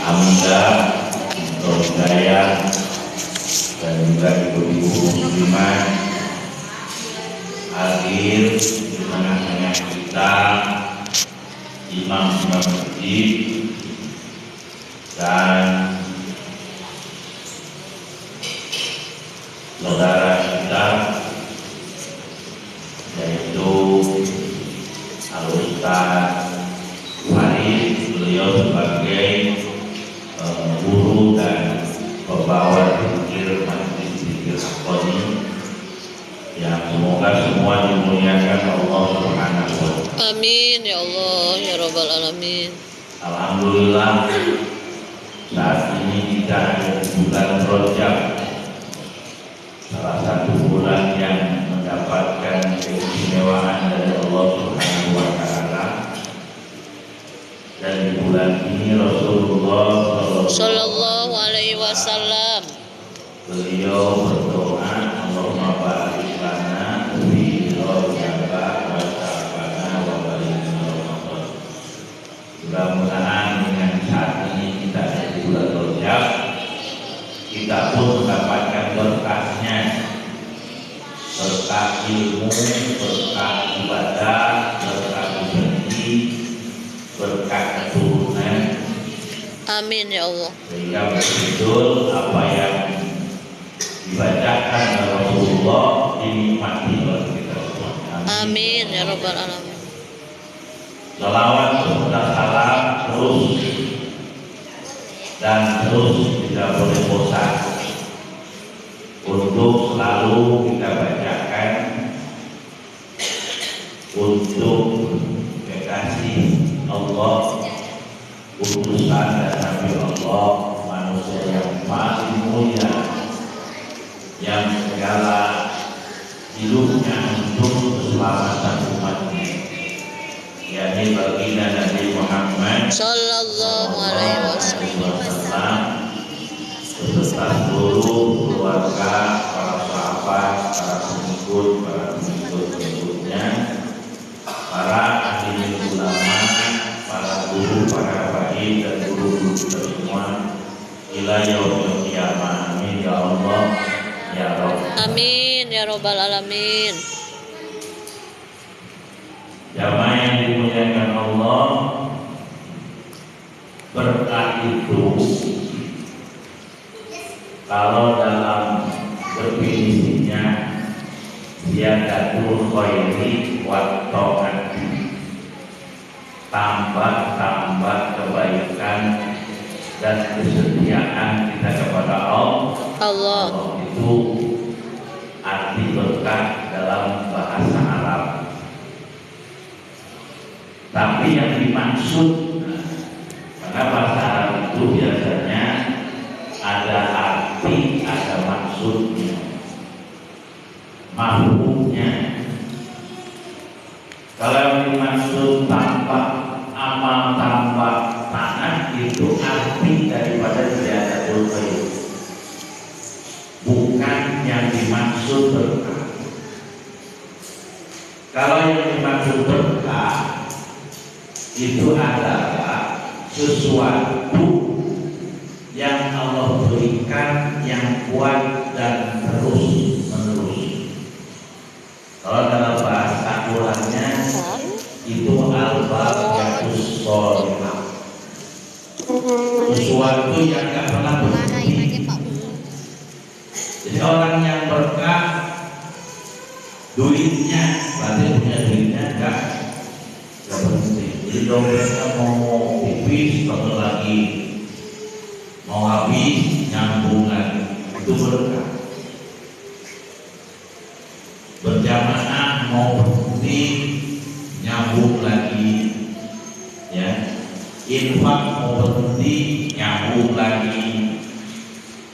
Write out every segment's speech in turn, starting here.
Alhamdulillah untuk hidayah dan juga ibu-ibu muslimah hadir di tengah-tengah kita, imam-imam masjid dan saudara kita yaitu Al-Ustaz Farid, beliau sebagai guru dan pembawa zikir Masjid Zikir Aqoni, yang semoga semua dimuliakan Allah Subhanahu wa Ta'ala. Amin ya Allah ya Rabbal Alamin. Alhamdulillah saat ini kita ada di bulan Rajab, salah satu bulan yang mendapatkan keistimewaan dari Allah Subhanahu wa Ta'ala. Dan di bulan ini Rasulullah Sallallahu alaihi wasallam beliau berdoa, Allahumma barik lana fi Rajab wa Sya'ban wa balighna Ramadan. Mudah-mudahan dengan saat ini kita ada di bulan Rajab, kita pun mendapatkan berkahnya, berkah ilmu, berkah ibadah, berkah rezeki, berkah keturunan. Amin ya Allah. Sehingga betul apa yang dibacakan oleh Rasulullah dinikmati oleh kita semua. Amin ya Rabbal Alamin. Salawat serta salam terus dan terus tidak boleh bosan untuk selalu kita bacakan untuk kekasih Allah, utusan dan Nabi Allah, manusia yang paling mulia, yang segala hidupnya untuk keselamatan umatnya, yakni baginda Nabi Muhammad Sallallahu alaihi wasallam beserta seluruh keluarga, para sahabat, para pengikutnya, para ahli ulama, para guru, para habaib dan guru-guru kita semua ila yaumil qiyamah. Amin ya Allah ya Rabb. Amin ya Rabbal Alamin. Jamaah yang dimuliakan Allah, berkah itu kalau dalam definisinya ziyadatul khairi wa ta'ati, tambah kebaikan dan kesetiaan kita kepada Allah. Itu arti berkah dalam bahasa Arab. Tapi yang dimaksud, karena bahasa Arab itu biasanya ada arti, ada maksudnya, mafhumnya. Kalau yang dimaksud tambah amal, tambah tanah, itu arti daripada ziyadatul khair, bukan yang dimaksud berkah. Kalau yang dimaksud berkah itu adalah sesuatu yang Allah berikan yang kuat dan terus menerus. Kalau dalam bahasa Qurannya itu al-barakatus sholihah, sesuatu yang tidak pernah berhenti. Jadi orang yang berkah, duitnya, berarti punya duitnya enggak berhenti. Jadi dompetnya mau tipis, kalau lagi mau habis, nyambung lagi, itu berkah. Berjamaah mau berhenti, nyambung lagi, ya. Infak mau berhenti, nyambung lagi.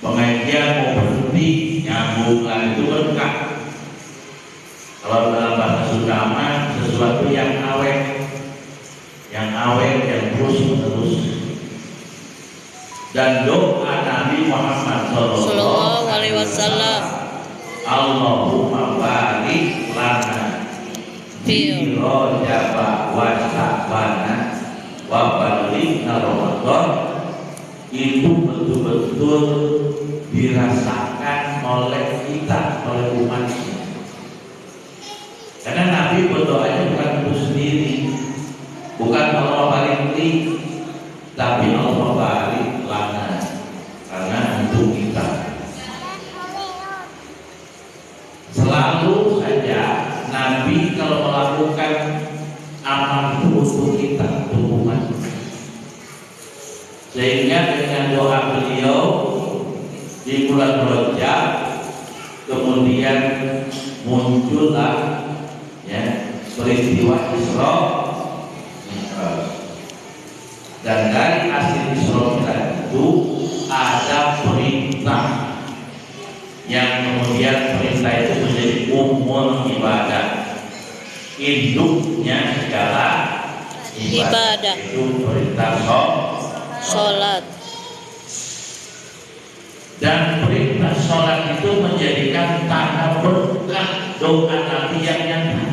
Pengajian mau berhenti, nyambung lagi, itu berkah. Kalau dalam bahasa Sunda mah sesuatu yang awet, yang terus menerus. Dan doa Nabi Muhammad Sallallahu alaihi wasallam, Allahumma barik lana fi Rajab wa Sya'ban wa balighna Ramadan, itu betul-betul dirasakan oleh kita, oleh umat. Karena Nabi berdoanya bukan untuk sendiri, bukan Allah barik, tapi Allah barik lana, karena untuk kita. Selalu saja Nabi kalau melakukan amal itu untuk kita, untuk umat. Sehingga dengan doa beliau di bulan Rajab kemudian muncullah ya peristiwa Isra Mi'raj. Dan dari hasil Isra Mi'raj itu ada perintah yang kemudian perintah itu menjadi umul ibadah, induknya segala ibadah. Itu perintah sholat. Dan perintah sholat itu menjadikan tanda berkah doa Nabi yang nyata.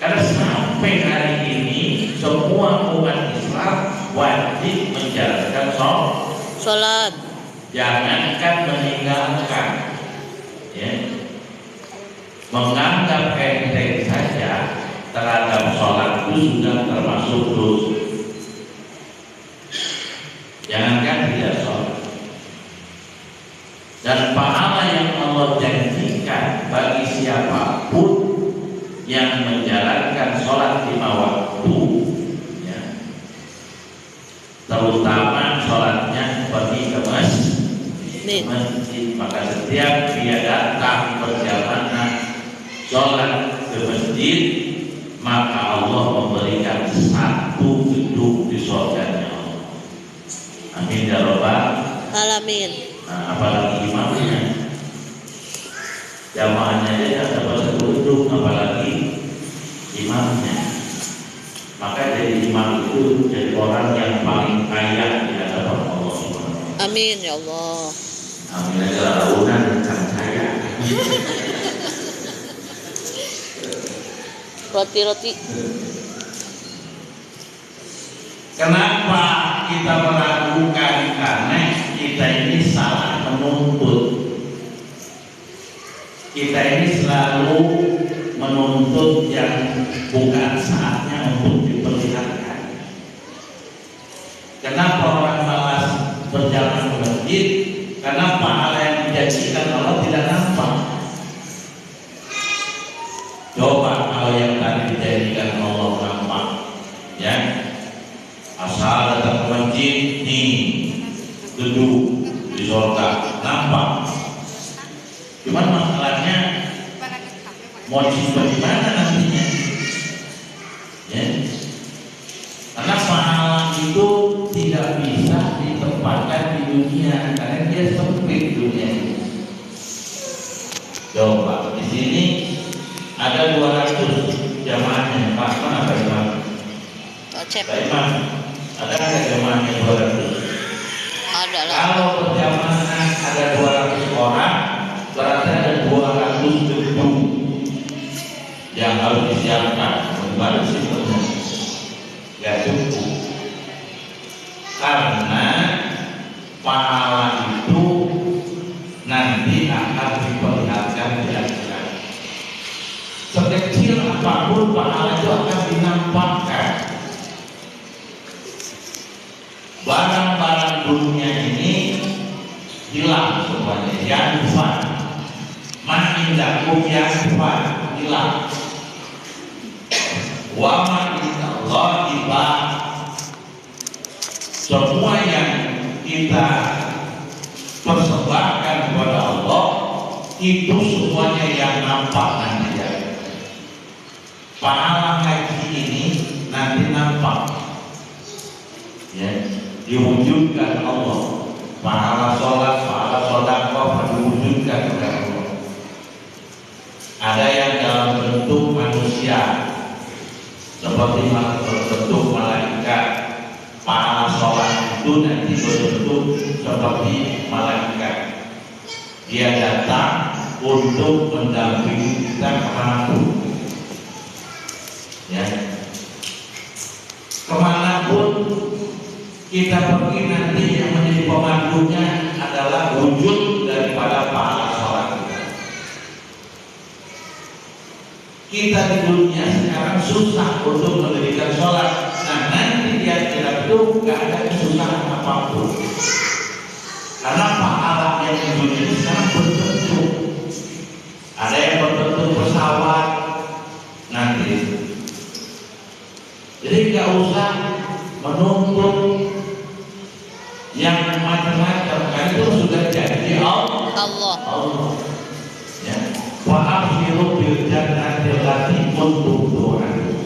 Karena sampai hari ini semua umat Islam wajib menjalankan sholat. Jangankan meninggalkan, ya, menganggap enteng saja terhadap sholat itu sudah termasuk dosa. Jangankan tidak sholat. Dan pahala yang Allah janjikan bagi siapapun yang menjalankan sholat 5 waktu, ya, terutama sholatnya pergi ke masjid, maka setiap dia datang perjalanan sholat ke masjid, maka Allah memberikan satu gedung di surganya. Amin ya rabbal alamin. Nah, apalagi imamnya, jamaahnya aja dapat satu gedung, apalagi imamnya. Maka jadi imam itu jadi orang yang paling kaya di hadapan Allah Subhanahu. Amin ya Allah. Amin aja launan kan kaya. Roti. Kenapa kita meragukan? Karena kita ini salah menuntut. Kita ini selalu menuntut yang bukan saatnya untuk diperlihatkan. Kenapa orang malas berjalan ke masjid? Karena pahala yang dijanjikan Allah tidak nampak. Coba kalau yang tadi dijanjikan Allah nampak, ya. Asal datang ke masjid, nih duduk di surga, nampak. Cuman masalahnya mau disimpan di mana nantinya? Ya. Karena pahala itu tidak bisa ditempatkan di dunia, karena dia sempit dunia ini. Coba di sini ada 200 jamaahnya, Pak, mana Pak Imam? Pak Imam, ada nggak jamaahnya 200? Ada lah. Kalau berjamaah ada 200 orang, berarti ada 200 gedung yang harus disiapkan. Bagaimana sih sebenarnya? Gak cukup. Karena pahala itu nanti akan diperlihatkan di akhirat. Sekecil apapun pahala itu akan dinampakkan. Barang-barang dunia ini hilang semuanya, yanfan. Ma'indakum yanfan, hilang. Wa ma'indallahi baq. Semua yang kita persembahkan kepada Allah itu semuanya yang nampak nanti ya. Pahala haji ini nanti nampak, ya, diwujudkan Allah. Pahala sholat, pahala sedekah diwujudkan oleh Allah. Ada yang dalam bentuk manusia, seperti bentuk malaikat. Pahala sholat itu nanti berbentuk seperti malaikat. Dia datang untuk mendampingi kita kemanapun, ya, kemanapun kita pergi nanti yang menjadi pemandunya adalah wujud daripada pahala sholat kita. Kita di dunia sekarang susah untuk mendirikan sholat. Nah nanti di akhirat itu gak ada kesusahan apapun. Karena pahala yang di dunia itu sekarang berbentuk. Ada yang berbentuk pesawat nanti. Jadi gak usah menuntut yang macam-macam, kan itu sudah jadi Allah. Ya. Wa abshiru bil jannati allati kuntum tu'adun.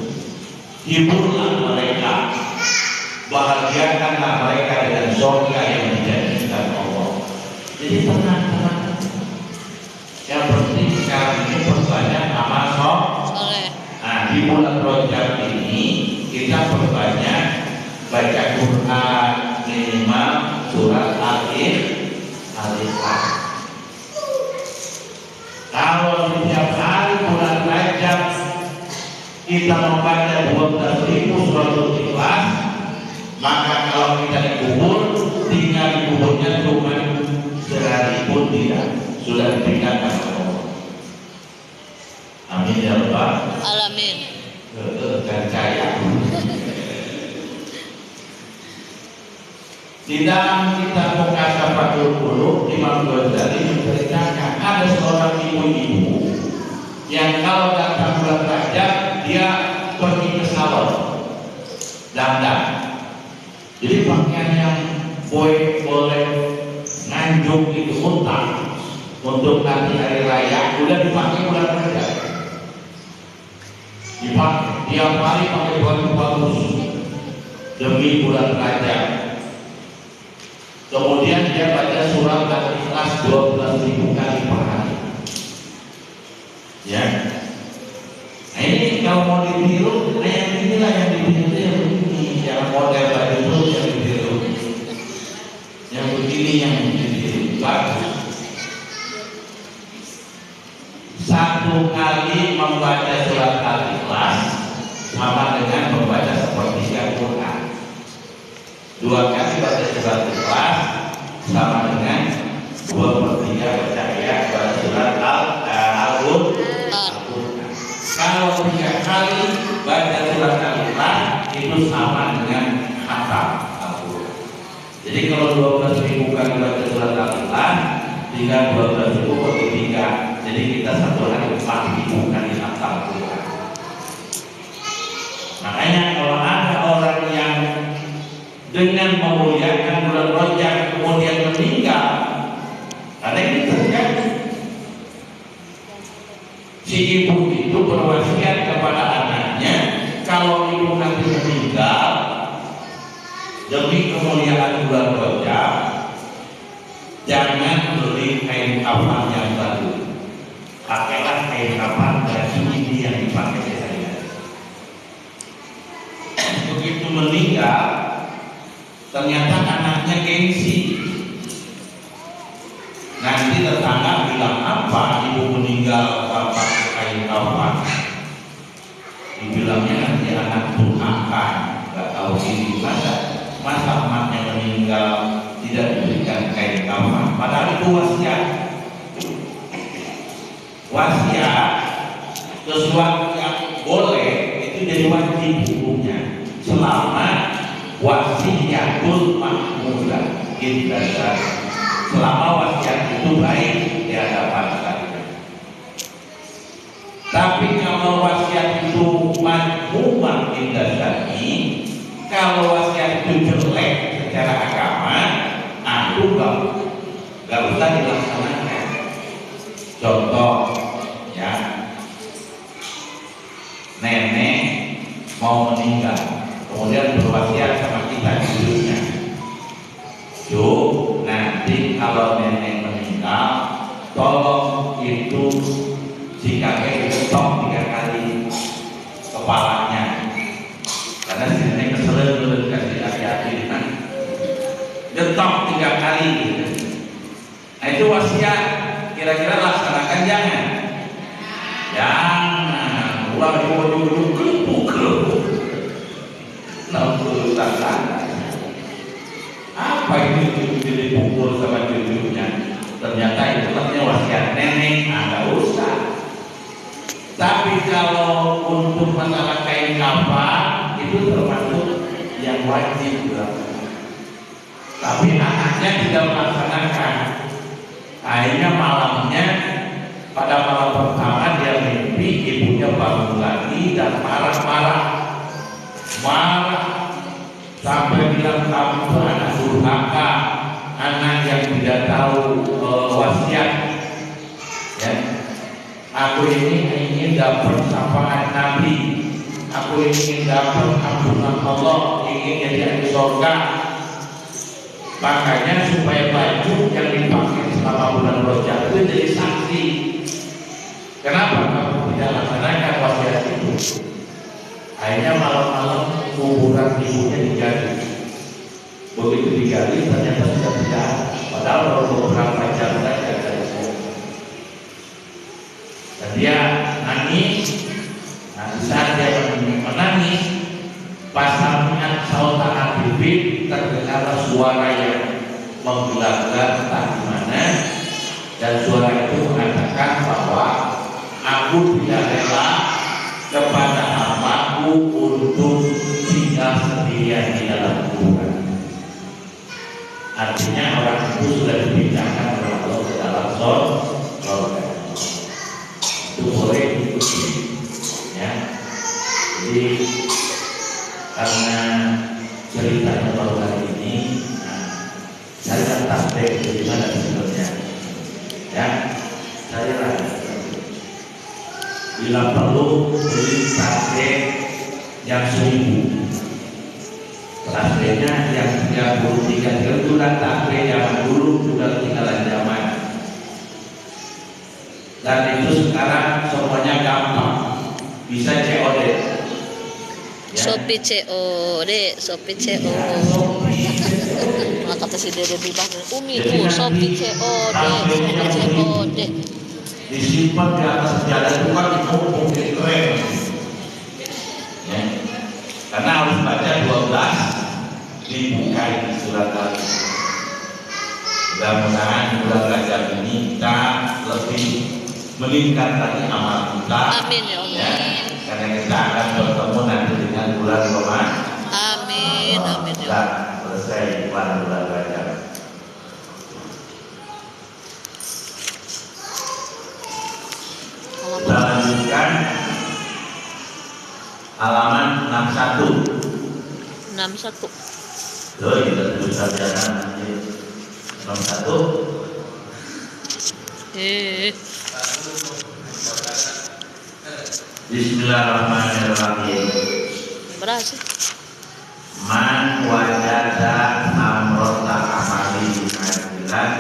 Hiburlah mereka, bahagiakanlah mereka dengan surga yang dijanjikan Allah. Jadi tenang. Yang penting sekarang ini perbanyak amal soleh. Nah di bulan Rajab ini kita perbanyak baca Quran minimal surat Al-Ikhlas. Kalau setiap hari bulan Rajab kita membaca 12.000 surat Al-Ikhlas, maka kalau kita dikubur, tinggal dikuburnya cuma sehari pun tidak, sudah ditinggalkan Allah. Amin ya Rabbal Alamin. Percaya. Di dalam kitab Muqashafatul Qulub, Imam Ghazali menceritakan ada seorang ibu-ibu yang kalau datang bulan Rajab dia pergi ke salon dandan. Jadi pakaian yang boleh nganjuk itu utang untuk nanti hari raya udah dipakai bulan Rajab. Dipakai tiap hari pakai baju bagus demi bulan Rajab. Kemudian dia baca surat Al-Ikhlas 12.000 kali per hari. Ya. Nah ini kalau mau ditiru, yang inilah yang ditiru. Ini yang model baju itu yang ditiru. Yang begini yang ditiru. Bagus. Satu kali membaca surat Al-Ikhlas sama dengan membaca sepertiga Quran. 2 kali baca surat Al-Ikhlas sama dengan 2/3 baca ayat baca surat Al-Quran. Kalau 3 kali baca surat Al-Ikhlas itu sama dengan khatam Al-Quran. Jadi kalau 12.000 kali baca surat Al-Ikhlas tinggal 12.000 bagi 3. Jadi kita satu hari 4.000 kali khatam Al-Quran. Makanya kalau ada orang yang dengan memuliakan bulan Rajab kemudian meninggal, karena ini terjadi. Si ibu itu berwasiat kepada anaknya, kalau ibu nanti meninggal demi kemuliaan bulan Rajab, jangan beli kain kafan yang baru, pakailah kain kafan baju ini yang dipakai saya. Begitu meninggal, ternyata anaknya gengsi. Nanti tetangga bilang, apa ibu meninggal tanpa kain kafan? Dibilangnya nanti anak durhaka, nggak tahu diri. Masa emaknya meninggal tidak diberikan kain kafan? Padahal itu wasiat. Wasiat sesuatu yang boleh itu jadi wajib hukumnya selama wasiatul mahmudah kita. Selama wasiat itu baik di hadapan saya. Tapi kalau wasiat itu madhumah indah syar'i, kalau wasiat itu jelek secara agama, itu gak usah dilaksanakan. Contoh, ya, nenek mau meninggal, kemudian berwasiat sama kita di hidupnya. Nanti kalau nenek meninggal, tolong itu si kakek diketok 3 kali kepalanya, karena si nenek keselin dulu kasih hati-hati kan, getok 3 kali gitu. Nah itu wasiat, kira-kira laksanakan jangan? Jangan, ulang di ujung-ujung kelupuk. Nah, apa itu dipukul sama cucunya. Ternyata itu namanya wasiat nenek, nggak usah. Tapi kalau untuk masalah kain kafan itu termasuk yang wajib dilakukan. Tapi anaknya tidak melaksanakan. Akhirnya malamnya, pada malam pertama dia mimpi ibunya bangun lagi dan marah sampai bilang kamu itu anak durhaka, anak yang tidak tahu wasiat. Ya. Aku ini ingin dapat syafaat Nabi, aku ingin dapat ampunan Allah, ingin jadi ahli surga. Makanya supaya baju yang dipakai selama bulan Rajab itu jadi saksi. Kenapa kamu tidak laksanakan wasiat itu? Akhirnya malam-malam kuburan ibunya digali. Begitu digali ternyata sudah tidak. Padahal baru beberapa jam saja dari sana. Dan dia nangis. Nah, di saat dia menangis, pas sampingnya sautan Habib terdengar suara yang menggelar-gelar entah di mana, dan suara itu mengatakan bahwa aku tidak rela kepada hambaku untuk tinggal sendirian di dalam kuburan. Artinya orang itu sudah dipindahkan oleh Allah ke dalam surga. Itu boleh diikuti, ya. Jadi karena ceritanya baru hari ini, saya tasbih dari mana sebenarnya, ya. Saya rasa bila perlu beli tasbih yang 1000. Tasbihnya yang 33 bulan tasbih zaman dulu sudah ketinggalan zaman. Dan itu sekarang semuanya gampang, bisa COD. Ya. Shopee COD. Nah, kata si Dede Bibah, Umi tuh Shopee COD. Disimpan di atas sejadah itu kan ditumpuk di keren. Ya. Karena harus baca 12 dibuka di surat Al-Baqarah. Mudah-mudahan bulan Rajab ini kita lebih meningkat lagi amal kita. Amin ya Allah. Ya. Karena kita akan bertemu nanti dengan bulan Ramadan. Amin ya Allah. Dan selesai bulan Rajab. Kita lanjutkan halaman 61. 61. Tuh, kita tuliskan jalan 61. Bismillahirrahmanirrahim. Berhasil. Man wajada amrota amali ajilan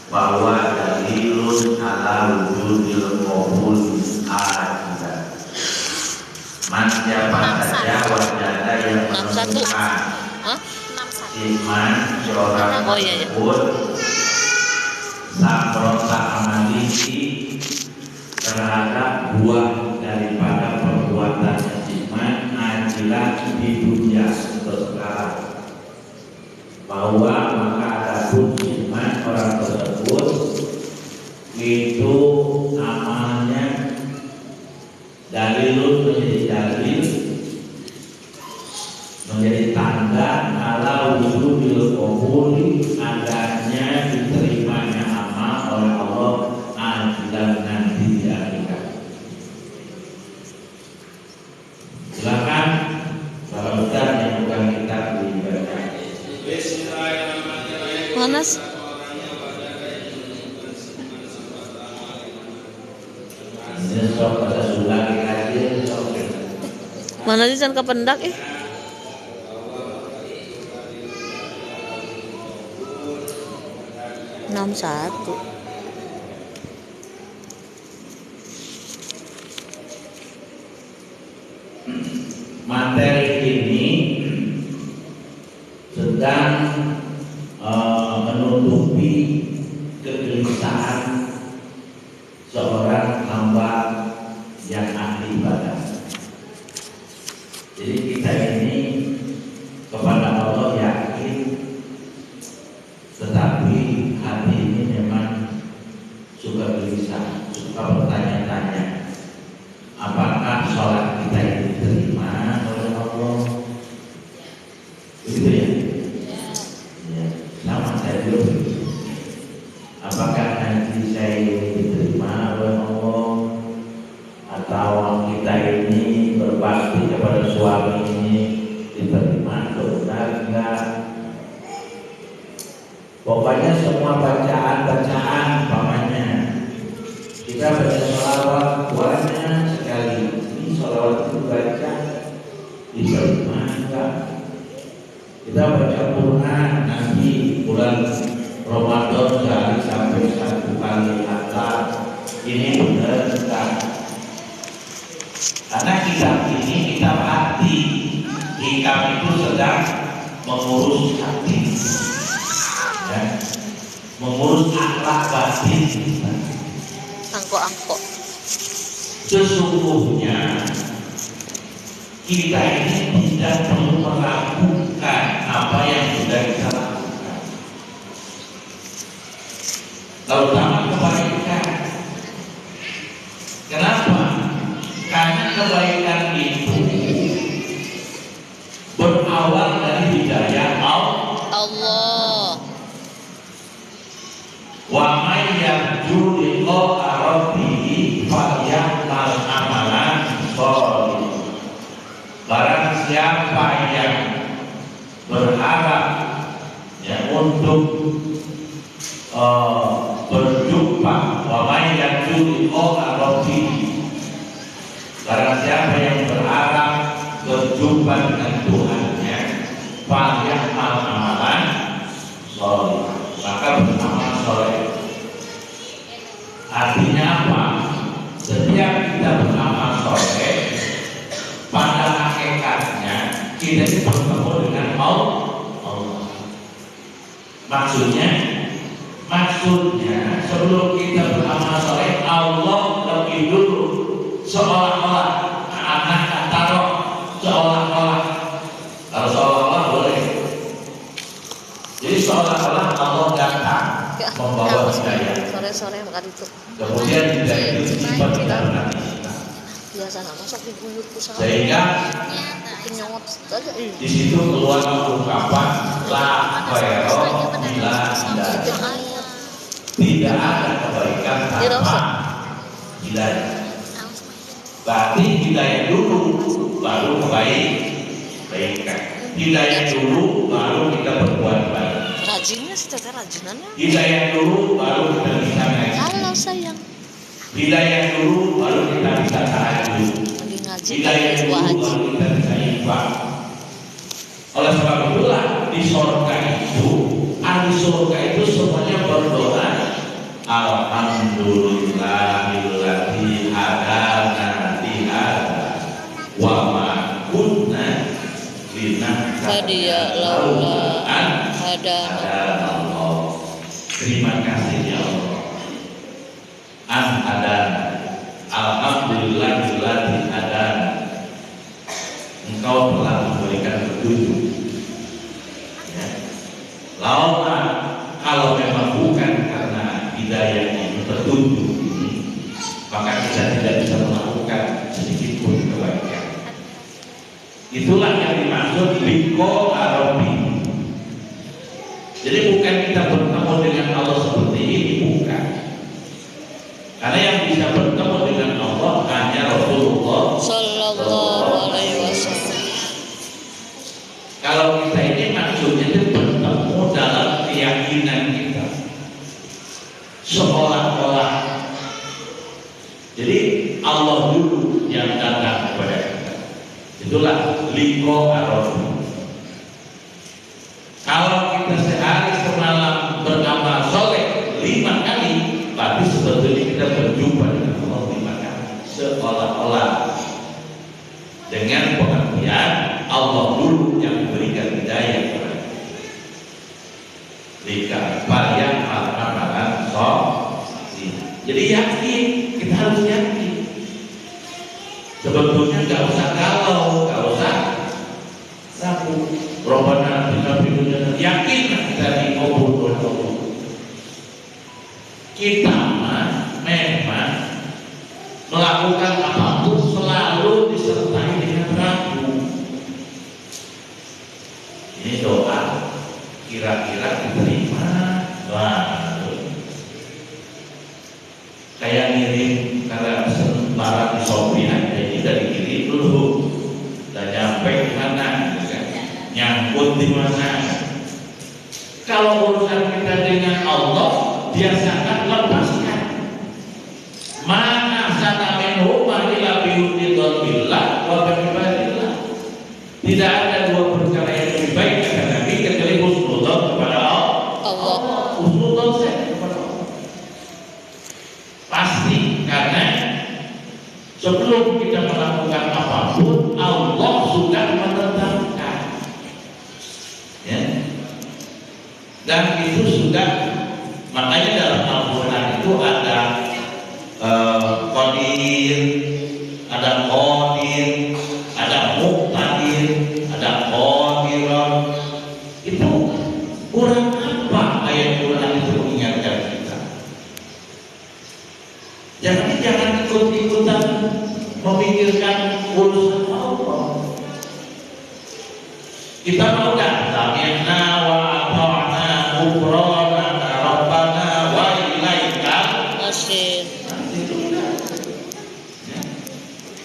bahwa dalilun ala wujudil qabul ajilan. Man siapa saja wajada yang menemukan iman seorang tersebut amrota amali terhadap buah daripada perbuatan iman ajilan di dunia sekarang, bahwa maka ada pun iman orang tersebut itu amalnya dalilun menjadi tanda ala wujudil qabuli adanya diterimanya amal oleh Allah ajilan nanti di akhirat. Silakan para ustaz yang bukan kita dibaca. Mana sih? Mana sih can kependak 61. Materi ini sedang menutupi kegelisahan seorang hamba yang ahli ibadah. Jadi kita ini kepada Allah yakin Begitu ya? Ya, sama saya dulu. Apakah nanti saya ini diterima oleh Allah atau kita ini berbakti kepada suami ini diterima atau benar enggak? Pokoknya semua bacaan pamannya kita baca sholawat banyak sekali. Ini sholawat itu baca diterima enggak? Kita baca Quran nanti bulan Ramadan sehari sampai 1 kali khatam. Ini benar enggak? Karena kitab ini kitab hati. Hikam itu sedang mengurus hati, ya, mengurus akhlak batin. Angkok-angkok. Sesungguhnya kita ini tidak perlu melakukan apa yang sudah kita lakukan, terutama kebaikan. Kenapa? Karena kebaikan itu berawal dari hidayah Allah. Wa may yarju liqa rabbih falyamal amalan shalih. Barang siapa yang berharap ya untuk berjumpa, wa may yarju liqa rabbih, barang siapa yang berharap berjumpa dengan Tuhannya, falyamal amalan shalih, maka beramal soleh. Artinya apa? Setiap kita beramal soleh, pada hakikatnya kita ini bertemu dengan Allah. Maksudnya sebelum kita beramal soleh, Allah lebih dulu seolah-olah anak taruh seolah-olah. Kalau seolah-olah boleh. Jadi seolah-olah Allah datang membawa hidayah. Sore-sore makan itu. Kemudian hidayah itu sifat kita berarti. Biasa nak masak diguyur pusat. Sehingga nyawat aja. di situ keluar ungkapan la khaira illa hidayah. Tidak ada kebaikan tanpa hidayah. Berarti hidayah dulu baru kebaikan. Hidayah dulu baru kita berbuat baik. Rajinnya sih teteh rajinannya. Hidayah dulu baru kita bisa ngaji. Kalau sayang. Hidayah dulu baru kita bisa tahajud. Lagi ngaji. Hidayah dulu baru kita bisa infak. Oleh sebab itulah di surga itu, ahli surga itu semuanya berdoa, alhamdulillahilladzi hadana li hadza wa ma kunna linahtadiya laula an hadana Allah. Terima kasih ya Allah. An hadana, alhamdulillahilladzi hadana. Engkau telah memberikan petunjuk. Ya. Laula, kalau memang bukan karena hidayah ini, petunjuk ini, maka kita tidak bisa melakukan sedikit pun kebaikan. Itulah yang dimaksud liqa arabi. Jadi bukan kita bertemu dengan Allah seperti ini, bukan. Karena yang bisa bertemu dengan Allah hanya Rasulullah Sallallahu alaihi wasallam. Kalau kita ini maksudnya itu bertemu dalam keyakinan kita, seolah-olah. Jadi Allah dulu yang datang kepada kita. Itulah liqa arabi. Kalau kita sehari semalam beramal soleh 5 kali, tapi sebetulnya kita berjumpa dengan Allah 5 kali, seolah-olah. Dengan pengertian Allah dulu yang memberikan hidayah kepada kita. Lika yang amalan sholih. Jadi yakin, kita harus yakin. Sebetulnya nggak usah galau, nggak usah ragu. Robbana atina fid dunya, yakin kita dikabul oleh Allah. Kita memang melakukan apapun selalu disertai dengan ragu. Ini doa kira-kira diterima. Wah, kayak ngirim karena barang di Shopee aja, jadi dari kirim dulu dan nyampe di mana, gitu kan? Nyangkut di mana. Kalau urusan kita dengan Allah, biasakan lepaskan. Mana sana minhu illa bi'udillah wa bi'ibadillah. Tidak ada dua perkara yang lebih baik kata Nabi kecuali husnudzon kepada Allah. Husnudzon saya kepada Allah. Pasti, karena sebelum kita melakukan apapun Allah sudah menetapkan, ya. Dan itu sudah, makanya dalam Al-Quran itu ada qadir, ada qadir, ada muqtadir, ada qadiran. Itu kurang apa ayat Quran itu mengingatkan kita? Jangan ikut-ikutan memikirkan urusan Allah. Kita mau dah sami'na wa ata'na ghufranaka rabbana wa ilaikal masih.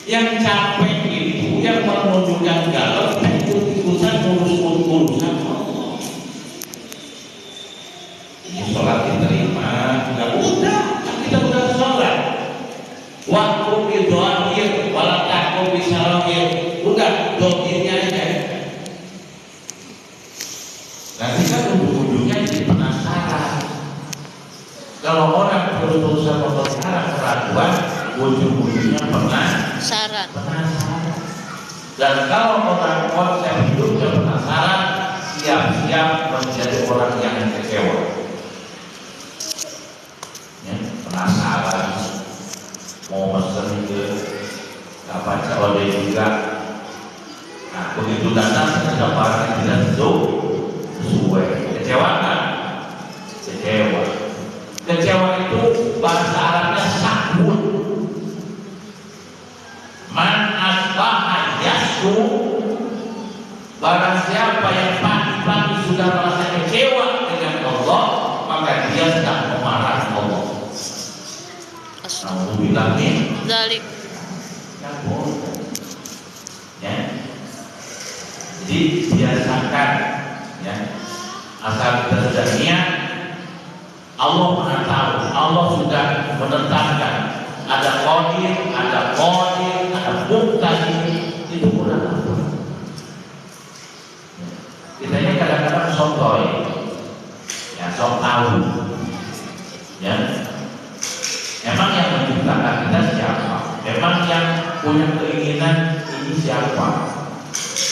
Yang capek itu, yang menunjukkan galau, ikut-ikutan urusan Allah. Ini sholat diterima, nggak udah, kita udah sholat. Waktu itu akhir, walakahku bisa lahir, udah dohirnya aja. Nanti kan ujung-ujungnya jadi penasaran. Kalau orang terus-terusan memperkara keraguan, ujung-ujungnya Saran. penasaran. Dan kalau orang konsep hidupnya penasaran, siap-siap menjadi orang yang kecewa. Ya, penasaran, mau mesen ke apa calon juga. Nah, begitu datang ada barang yang tidak sesuai, kecewa kan? Kecewa. Kecewa itu bahasa Arabnya sakut. Man asbaha yasku, barang siapa yang pagi-pagi sudah merasa kecewa dengan Allah, maka dia sedang memarah Allah. Alhamdulillah nih. Zalik. Ya. Jadi biasakan, ya. Asal kita sudah niat, Allah Maha tahu, Allah sudah menetapkan. Ada qadir, ada muqtadir, itu kurang apa? Kita ini kadang-kadang sotoy, ya sok tahu, ya. Emang yang menciptakan kita siapa? Emang yang punya keinginan ini siapa?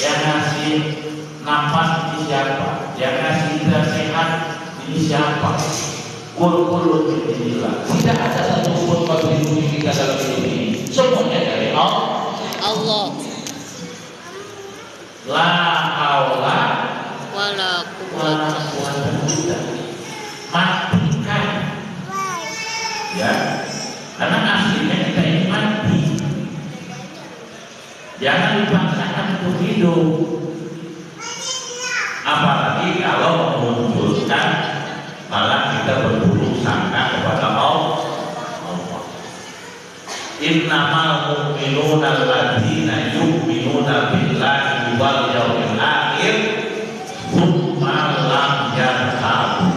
Yang ngasih nafas ini siapa? Yang ngasih kita sehat ini siapa? Kul-kulun bi'idznillah. Tidak ada satu pun kontribusi kita dalam hidup ini. Semuanya dari Allah. La haula Wala quwwata. Matikan. Ya. Karena aslinya kita ini mati. Jangan dipaksakan untuk hidup. Apalagi kalau memunculkan malah kita berburuk sangka kepada Allah. Innamal mu'minuna alladzina yu'minuna billahi wal yawmil akhir tsumma lam yartabu.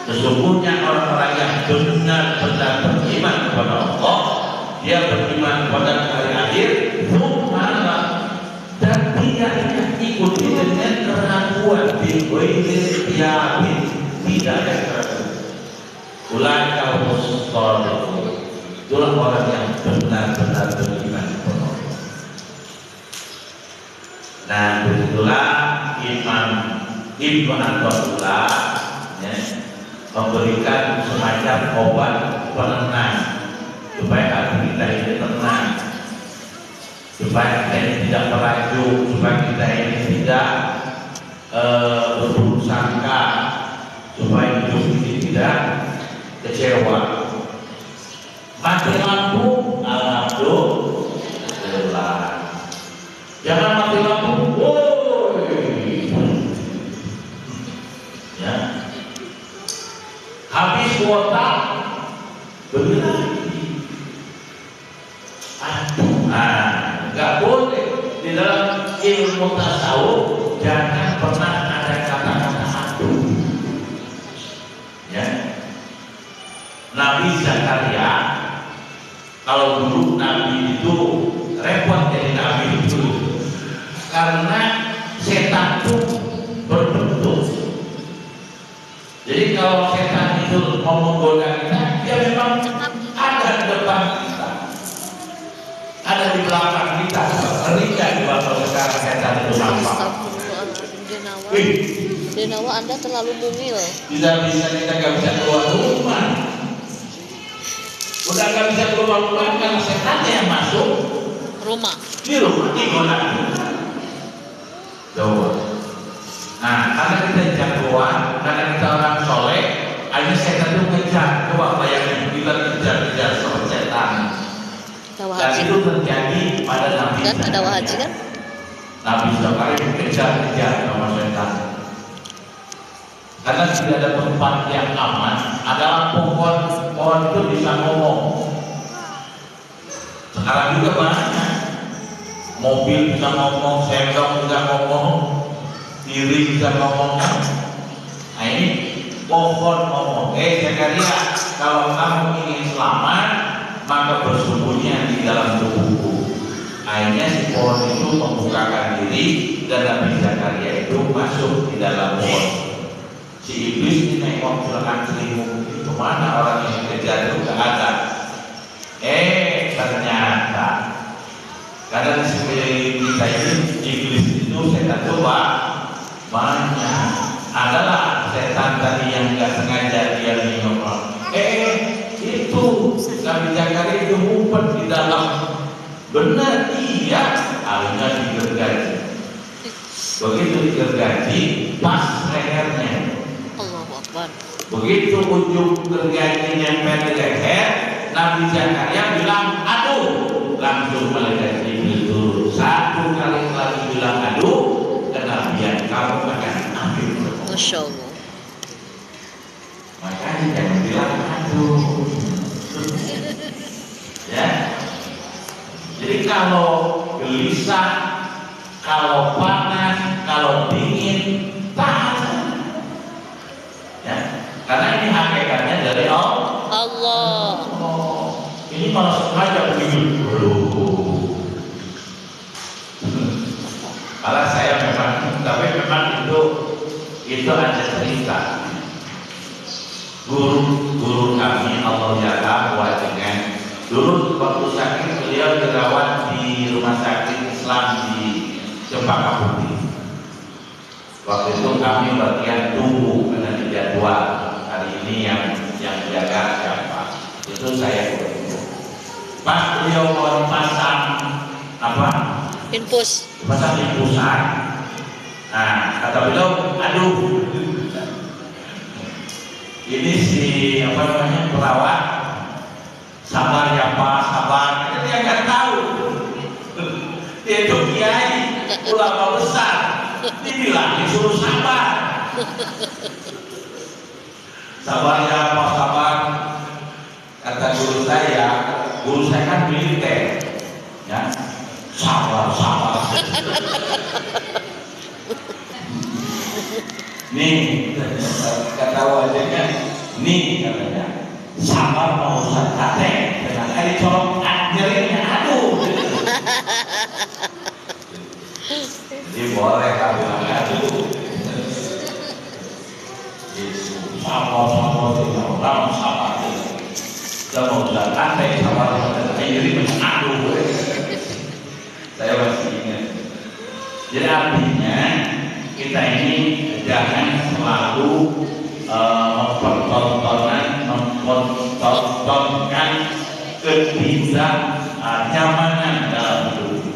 Sesungguhnya orang-orang yang benar-benar beriman kepada Allah, dia beriman kepada hari akhir, tsumma dan dia ikuti dengan keraguan biwaidir yamin. Tidak ada keraguan. Ulai kaum shadiqun. Itulah orang yang benar-benar beriman kepada Allah. Nah, begitulah Imam Ibnu Athaillah, ya, memberikan semacam obat penenang supaya hati kita ini tenang, supaya kita ini tidak merajuk, supaya kita ini tidak berburuk sangka, supaya hidup ini tidak kecewa. Mati lampu, alhamdulillah. Jangan mati lampu, woi, muncul mau menggoda kita, dia memang ada di depan kita, ada di belakang kita. Ngerikan kalau sekarang setan itu nampak. Astagfirullahaladzim, Denawa Anda terlalu mungil. Bisa-bisa kita gak bisa keluar rumah. Udah gak bisa keluar rumah karena setannya yang masuk Rumah. di rumah digoda. Coba. Nah, karena kita jagoan, karena kita orang soleh, akhirnya setan itu ngejar. Coba bayangin, kita kejar-kejar sama setan. Dan itu terjadi pada Nabi Kan ada haji kan? Nabi Zakaria kejar-kejar sama setan. Karena tidak ada tempat yang aman, adalah pohon itu bisa ngomong. Sekarang juga banyak. Mobil bisa ngomong, sendok bisa ngomong, diri bisa ngomong. Nah ini pohon ngomong. Zakaria, kalau kamu ingin selamat, maka bersembunyi di dalam tubuhku. Akhirnya si pohon itu membukakan diri dan Nabi Zakaria itu masuk di dalam pohon. Si iblis ini nengok belakang selimut, itu mana orang yang kejar itu gak ada. Ternyata karena di sekeliling kita ini iblis itu setan coba banyak. Adalah setan tadi yang gak sengaja dia nengok. Itu Nabi Zakaria itu ngumpet di dalam. Benar iya, akhirnya digergaji. Begitu digergaji, pas lehernya. Allahu Akbar. Begitu ujung gergaji nyampe di leher, Nabi Zakaria bilang aduh, langsung malaikat Jibril turun. Satu kali lagi bilang aduh, kenabian kamu akan ambil. Masya Allah. Makanya jangan bilang aduh. Ya. Jadi kalau gelisah, kalau panas, kalau dingin, tahan. Ya, karena ini hakikatnya dari Allah. Ini malah sengaja begitu. Kalau saya memang, tapi memang itu ada cerita. Guru kami Allah jaga wajibnya. Dulu waktu sakit beliau dirawat di rumah sakit Islam di Cempaka Putih. Waktu itu kami bagian tunggu karena di jadwal hari ini yang jaga siapa. Itu saya tunggu. Pas beliau mau dipasang apa? Infus. Dipasang infusan. Nah kata beliau, aduh, ini si apa namanya perawat. Sabar ya Pak, sabar. Dia nggak tahu. Dia itu kiai, ulama besar. Dibilang disuruh sabar. Sabar ya Pak, sabar. Kata guru saya kan militer. Ya, sabar. Nih, kata wajahnya, nih katanya. Sabar mau usah kate dengan kali colok nyerinya aduh. Jadi boleh kami bilang aduh. Sabar tidak orang sabar. Kita mau usah kate sabar nyeri aduh. Saya masih ingat. Jadi artinya kita ini jangan selalu mempertontonkan ketidaknyamanan dalam hidup.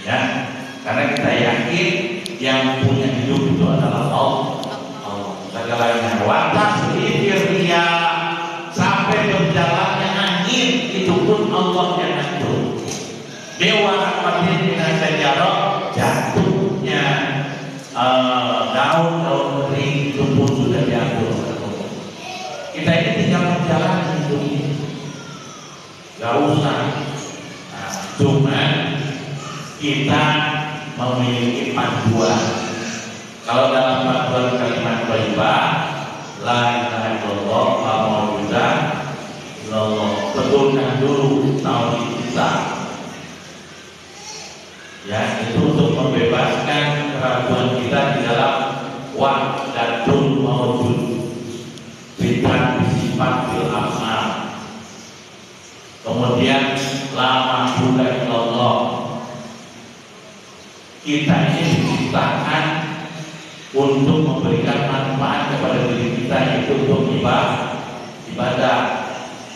Ya, karena kita yakin yang punya hidup itu adalah Allah. Segalanya watas dia sampai berjalannya angin itu pun Allah yang atur. Dewa rahmatin dengan sejarah jatuhnya daun kering itu pun sudah diatur. Kita ini tinggal menjalani hidup ini, gak usah. Cuma kita memiliki panduan. Kalau dalam panduan kalimat thayyibah, la ilaha illallah wa maujudah illallah, betulkan dulu tauhid kita. Ya, itu untuk membebaskan keraguan kita di dalam wahdatul maujud. kita ini diciptakan untuk memberikan manfaat kepada diri kita, yaitu untuk ibadah.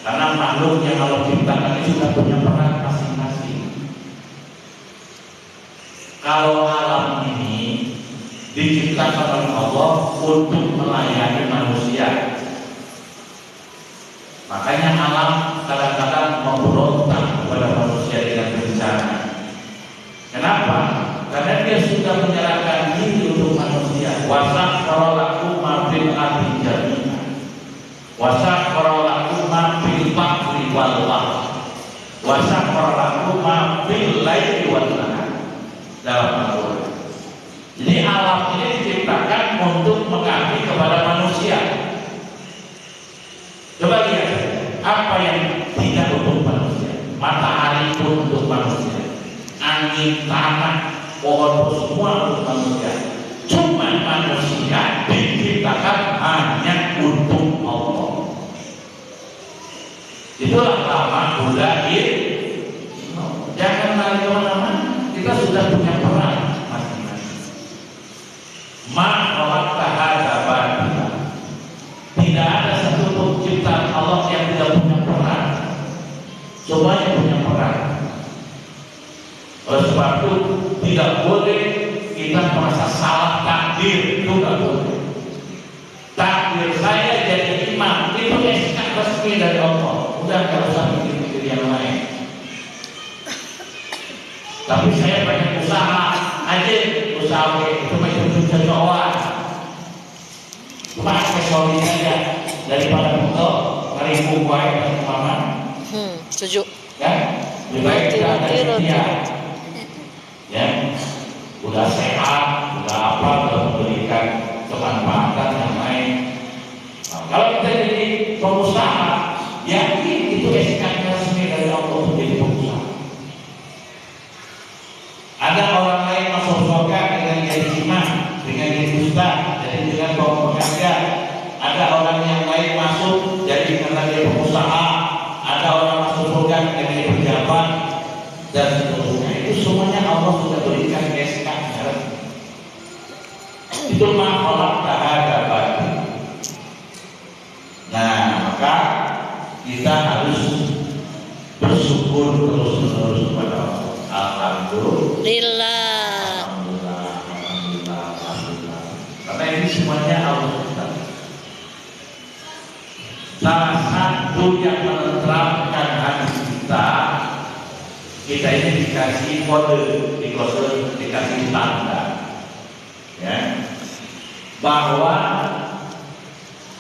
Karena makhluk yang Allah ciptakan ini sudah punya peran masing-masing. Kalau alam ini diciptakan oleh Allah untuk melayani manusia, makanya alam kadang-kadang memberontak kepada manusia dengan bencana. Kenapa? Karena dia sudah menyerahkan diri untuk manusia. Wasakhkhara lakum ma fil ardi jami'an. Wasakhkhara lakum ma fil bahri wal bahr. Wasakhkhara lakum ma fil laili wan nahar. Dalam Al-Quran. Jadi alam ini diciptakan untuk mengabdi kepada manusia. Coba lihat apa yang tidak untuk manusia. Matahari pun untuk manusia. Angin, tanah, pohon semua untuk manusia. Cuma manusia diciptakan hanya untuk Allah. Itulah lama Buddha jangan lari kemana-mana. Kita sudah punya peran masing-masing. Tidak ada satu ciptaan Allah yang tidak punya peran. Semuanya punya peran. Oleh sebab itu tidak boleh kita merasa salah takdir, itu tidak boleh. Takdir saya jadi imam itu SK resmi dari Allah. Udah nggak usah mikir-mikir yang lain. Tapi saya banyak usaha aja, usaha itu macam jadi orang. Pakai soli saja daripada untuk ngeribu baik dan kemana. Setuju. Ya, lebih baik kita ada dia. Ya, udah sehat, udah apa, udah memberikan kemanfaatan yang lain. Nah, kalau kita jadi pengusaha, yakin itu SK resmi dari Allah untuk jadi pengusaha. Ada orang lain masuk surga dengan jadi imam, dengan jadi ustaz, jadi dengan pekerja. Ada orang yang lain masuk jadi karena dia pengusaha. Ada orang masuk surga dengan jadi pejabat dan seterusnya. Itu semuanya Allah sudah berikan SK. Itu makhluk terhadap. Nah, maka kita harus bersyukur terus-menerus kepada Allah. Alhamdulillah. Karena ini semuanya Allah kita. Salah satu yang menerapkan hati kita ini dikasih kode, dikasih tanda, ya, bahwa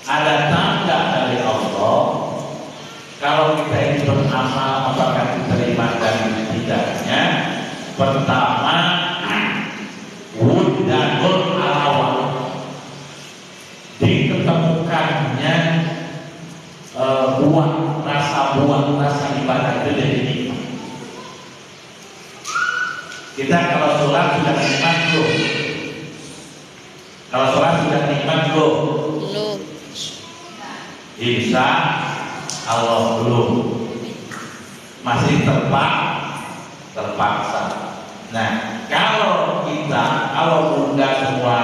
ada tanda dari Allah. Kalau kita ini beramal, apakah diterima dan tidaknya? Pertama, wujudul alawah, diketemukannya rasa ibadah itu jadi nikmat. Kita kalau sholat sudah nikmat loh. Kalau sholat sudah nikmat loh. Belum. Insya Allah belum, masih terpaksa. Nah, kalau bunda semua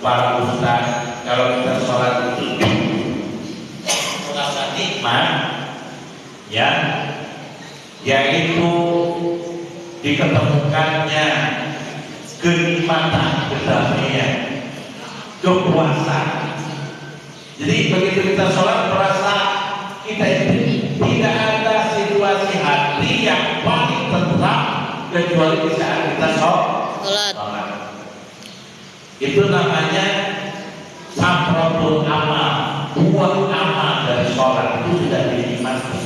para ustaz, kalau kita sholat itu merasa nikmat, ya, yaitu diketemukannya kenikmatan, kedamaian, kepuasan. Jadi begitu kita sholat merasa kita ini tidak ada situasi hati yang paling tenang kecuali di saat kita sholat. Itu namanya samratul amal, buah amal dari sholat itu sudah dinikmati.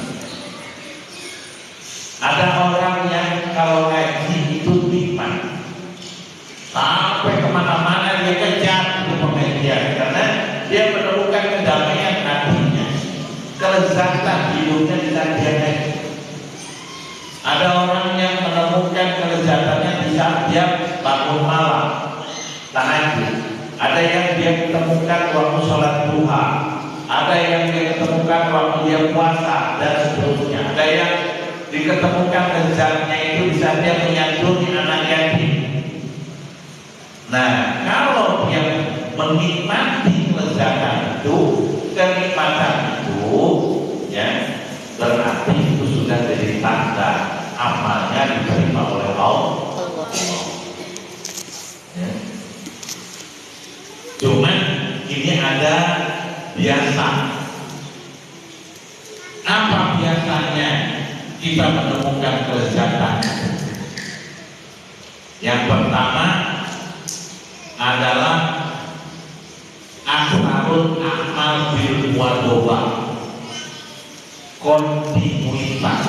Ada orang yang kalau ngaji itu nikmat, sampai kemana-mana dia kejar untuk pengajian karena dia menemukan kedamaian hatinya, kelezatan hidupnya di saat dia ngaji. Ada orang yang menemukan kelezatannya di saat dia bangun malam tahajud. Ada yang dia ketemukan waktu sholat duha. Ada yang dia ketemukan waktu dia puasa dan seterusnya. Ada yang diketemukan lezatnya itu di saat dia menyantuni anak yatim. Nah, kalau dia menikmati kelezatan itu, kenikmatan itu, ya, berarti itu sudah jadi tanda amalnya diterima oleh Allah. Ya. Cuman ini ada biasa. Apa biasanya kita menemukan kelezatan? Yang pertama adalah aksarul amal bil muwadobah, kontinuitas.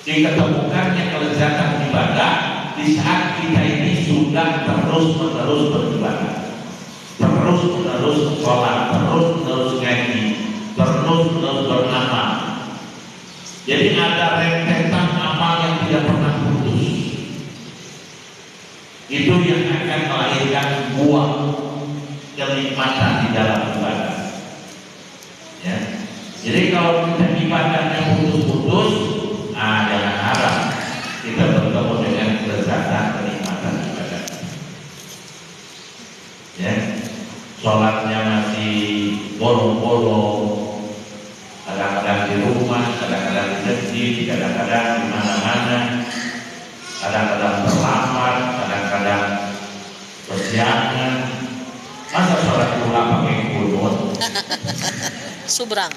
Diketemukannya kelezatan ibadah di saat kita ini sudah terus-menerus beribadah, terus-menerus sholat, terus-menerus ngaji, terus-menerus beramal. Jadi ada rentetan amal yang tidak pernah putus. Itu yang akan melahirkan buah kenikmatan di dalam ibadah. Ya. Jadi kalau kita ibadahnya putus-putus, jangan harap kita bertemu dengan kelezatan kenikmatan ibadah. Ya. Sholatnya masih bolong-bolong, kadang-kadang di rumah, kadang-kadang di masjid, kadang-kadang di mana-mana, kadang-kadang terlambat, kadang-kadang bersiangan. Masa sholat pula pakai kunut? Seberang.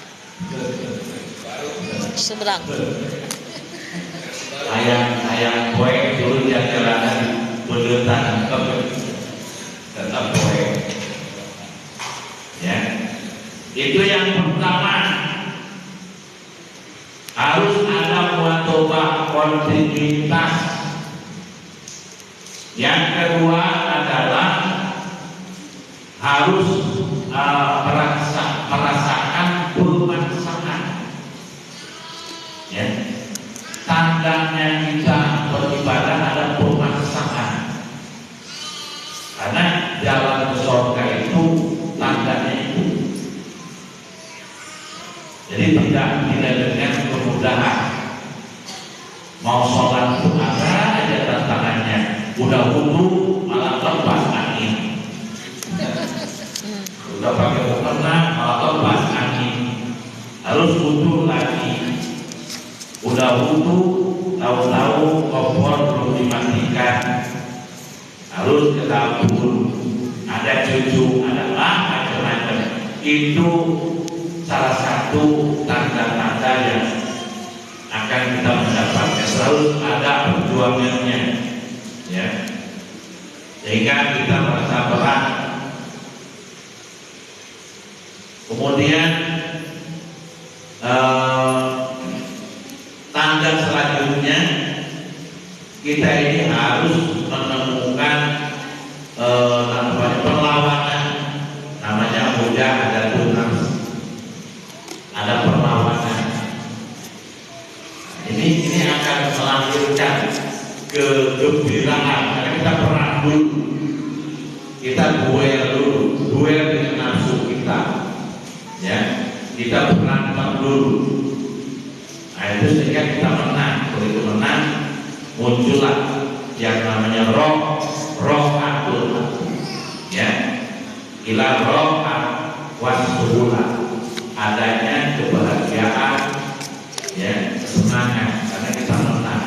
Ayam kue dulu jalan belutan tetap kue. Ya, itu yang pertama. Harus ada muwadobah, kontinuitas. Yang kedua adalah harus merasakan pemanfaatan. Ya, tandanya kita beribadah ada pemanfaatan. Karena jalan ke surga itu tandanya itu. Jadi tidak dengan kemudahan. Mau sholat pun ada aja tantangannya. Udah wudu malah lepas angin. Udah pakai mukena malah lepas angin. Harus wudu lagi. Udah wudu tahu-tahu kompor belum dimatikan. Harus ke dapur. Ada cucu, ada macam-macam. Itu salah satu tanda-tanda yang akan kita mendapatkan. Harus ada perjuangannya, ya, sehingga kita merasa berat. Kemudian tanda selanjutnya kita ini harus menemukan perlawanan, namanya mudah ada tunas, ada perlawanan. Ini akan melahirkan kegembiraan karena kita perang dulu, kita duel dengan nafsu kita, ya, kita berantem dulu. Nah itu sehingga kita menang. Begitu menang muncullah yang namanya rohatul, ya, ila rohat wasuhula, adanya kebahagiaan, ya, semangat karena kita menang.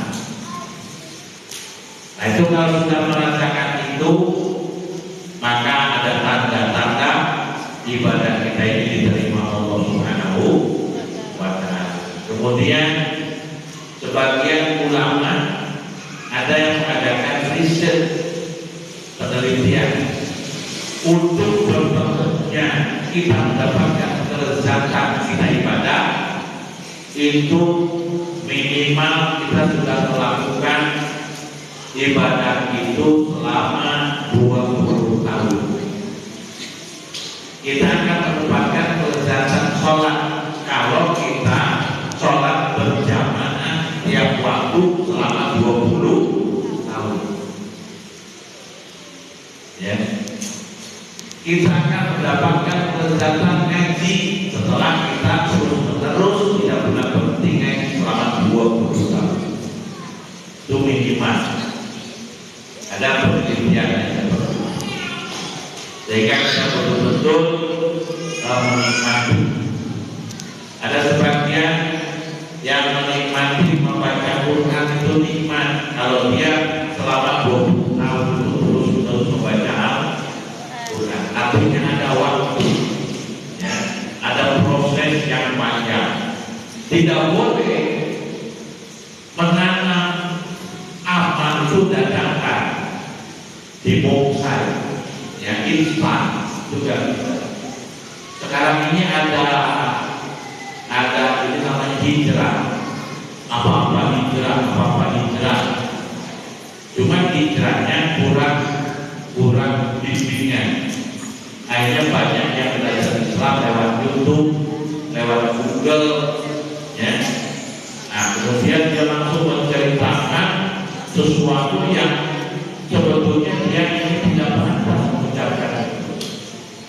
Nah itu kalau sudah merasakan itu, maka ada tanda-tanda ibadah kita ini diterima Allah Subhanahu wa Ta'ala. Kemudian sebagian ulama ada yang mengadakan riset, penelitian untuk berbentuknya kita mendapatkan kelezatan kita ibadah itu minimal kita sudah melakukan ibadah itu selama 20 tahun. Kita akan mendapatkan kelezatan sholat kalau kita sholat berjamaah tiap waktu selama 20 tahun. Ya. Kita akan mendapatkan kelezatan ngaji setelah kita terus-menerus tidak pernah berhenti ngaji selama 20 tahun. Itu minimal. Ada penelitian. sehingga kita betul-betul menikmati. Ada sebagian yang menikmati membaca Quran itu nikmat kalau dia selama 20 tahun itu terus membaca Al-Quran. Artinya ada waktu, ya, ada proses yang panjang. Tidak boleh menanam amal itu dadakan di bonsai, ya, instan juga. Sekarang ini ada ini namanya hijrah, apa-apa hijrah. Cuma hijrahnya kurang bimbingan. Akhirnya banyak yang belajar Islam lewat YouTube, lewat Google, ya. Nah, kemudian dia langsung menceritakan sesuatu yang sebetulnya dia ini tidak pernah mengucapkan,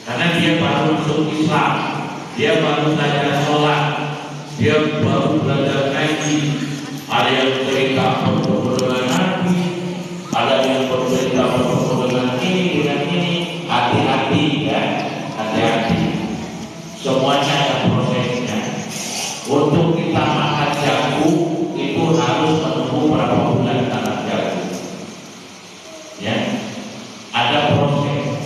karena dia baru masuk Islam, dia baru belajar sholat, dia baru belajar ngaji. Ada yang cerita dengan Nabi, ada yang bercerita dengan ini. Hati-hati, ya, hati-hati. Semuanya ada prosesnya. Untuk kita makan jagung itu harus menunggu berapa bulan kita makan jagung, ya. Ada proses.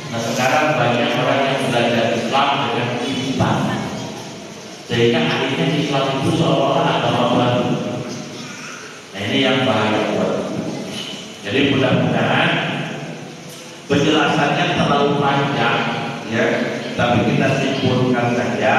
Nah, sekarang banyak orang yang belajar Islam dengan instan, sehingga akhirnya Islam itu seolah-olah agama baru. Nah, ini yang bahaya buat kita. Jadi mudah-mudahan penjelasannya terlalu panjang, ya, tapi kita simpulkan saja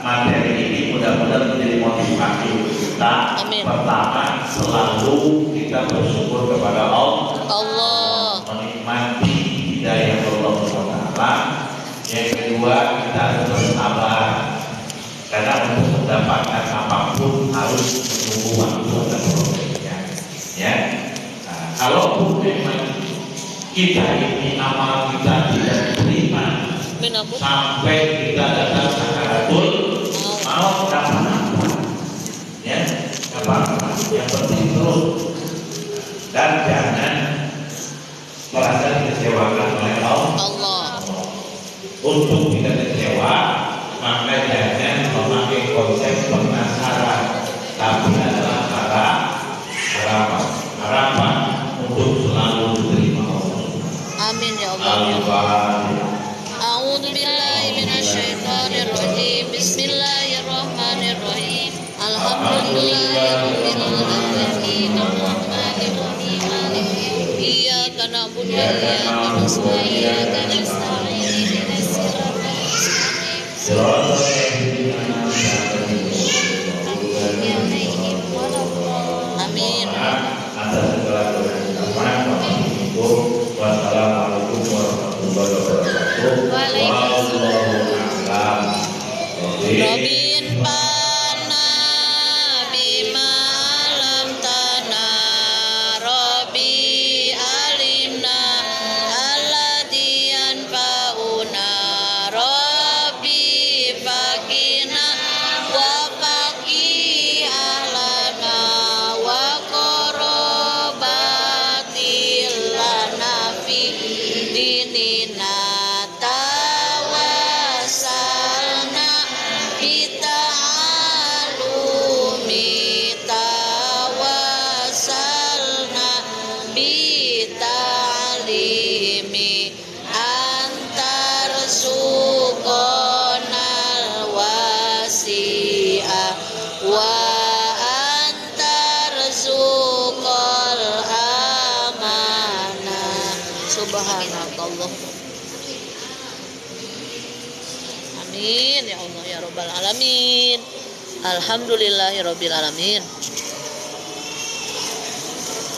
materi ini. Mudah-mudahan menjadi motivasi kita. Amin. Pertama, selalu kita bersyukur kepada Allah, menikmati hidayah Allah SWT. Yang kedua, kita harus bersabar, karena untuk mendapatkan apapun harus menunggu waktu dan prosesnya, ya. Nah, kalaupun memang kita ini amal kita tidak diterima sampai kita datang sakaratul maut, apa-apa, ya, apa-apa. Yang penting terus, dan jangan merasa dikecewakan oleh Allah. Untuk tidak kecewa, maka jangan memakai konsep penasaran, tapi adalah harapan untuk selalu diterima Allah. Amin ya Allah. A'udzu billahi minasyaitonir rajim. Bismillahirrahmanirrahim. Alhamdulillahirabbil alamin. Arrahmanir rahim. Iyyaka na'budu wa iyyaka nasta'in. Ihdinas siratal mustaqim. Amin. Atas segala wassalamualaikum warahmatullahi wabarakatuh. Waalaikumsalam. Robin pana bima alam tanah Robi alimna aladian pauna Robi fakina wa faki alana wa korobatil lana fi dinina tawasalna kita alumi tawasalna bitalimi antar sukonal wasi'ah wa antar sukol amanah. Subhanakallah. Amin ya Allah ya Rabbal alamin. Alhamdulillahirabbil alamin.